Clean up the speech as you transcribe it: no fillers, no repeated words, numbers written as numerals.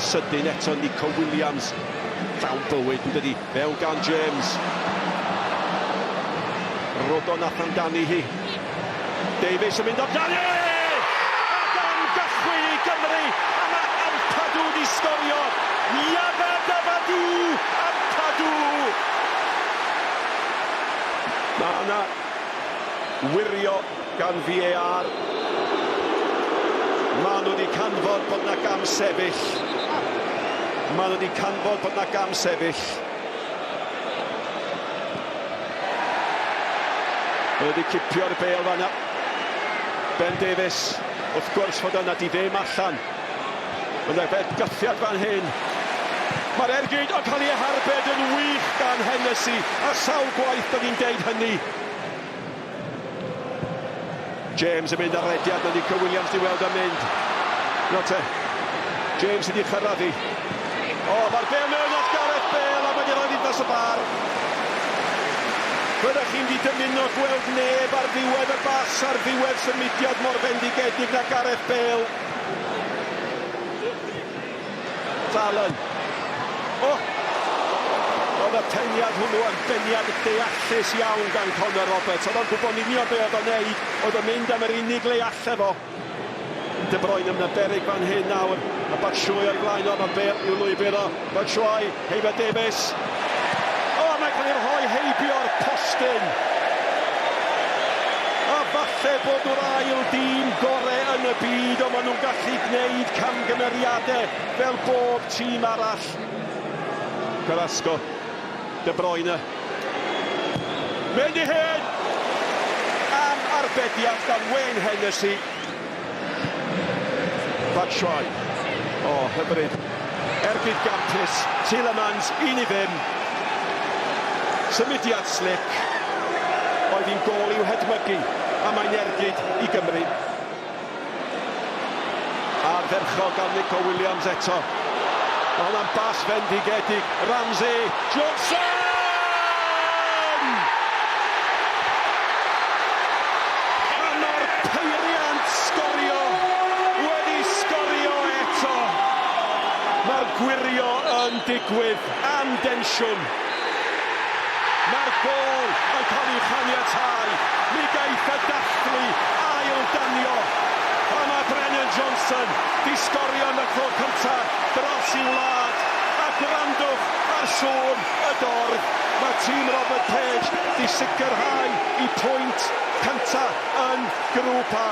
sydyn eto Nico Williams. Llawn bywyd yn dydi, mewn gan James. Rodon nath amdani hi. Davies yn mynd amdani! Ac am gychwyn i Gymru! A mae Ampadu di sgorio! Iabadabadu! Ampadu! Mae yna wirio gan VAR. Maen nhw wedi canfod bod yna gam sefyll. Maen nhw wedi canfod bod yna gam sefyll. Maen nhw wedi cipio'r Bêl fan'na. Ben Davies, wrth gwrs fod yna di ddim allan. Mae'n ebed gythiad fan hyn. Mae'r ergyd yn cael ei harbed yn wych gan Hennessy. A sawl gwaith da ni'n deud hynny. James yn mynd ar rediad, na Nico Williams di weld yn mynd. No te, James wedi chyrraeddu. O, mae'r Bêl mewn at Gareth Bale, a mae'n rhaid i dros y bar. Byddech chi'n di dymuno gweld neb ar ddiwedd y bas, ar ddiwedd symudiad mor fendigedig na Gareth Bale. Dalen. O! Oedd y teniad hwnnw yn beniad deallus iawn gan Conor Roberts. Oedd o'n gwybod union be oedd o'n neud. Oedd o'n mynd am yr unig le alle fo. De Bruyne yn y berig fan hyn nawr. A Batshuayi o'i flaen o'n Bale i'w lwybr o. Batshuayi, Heifa Davies. O, mae'n cael ei rhoi heibio'r postyn. A falle bod nhw'r ail dîm gorau yn y byd, ond maen nhw'n gallu gwneud camgymeriadau fel bob tîm arall. Carrasco. De Bruyne. Mynd i hyn! Am arbediad gan Wayne Hennessy. Batshuayi. O, hyfryd. Erbyd gampus. Tielemans, 1-0. Symudiad slick. Oedd hi'n gol i'w hedmygu. A mae'n ergyd i Gymru. A'r ferchog gan Nico Williams eto. Mae hwnna'n bas fendigedig. Ramsey. Johnson! A mae'r peiriant Sgorio wedi sgorio eto. Mae'r gwirio yn digwydd am densiwn. Mae'r gol yn cael ei chaniatáu. Mi gaeth y dathlu ail danio. A mae Brennan Johnson di sgorio yn y clo cyntaf dros i wlad. A gwrandwch ar Siôn y Dorf. Mae tîm Robert Page di sicrhau i pwynt cyntaf yn grŵp A.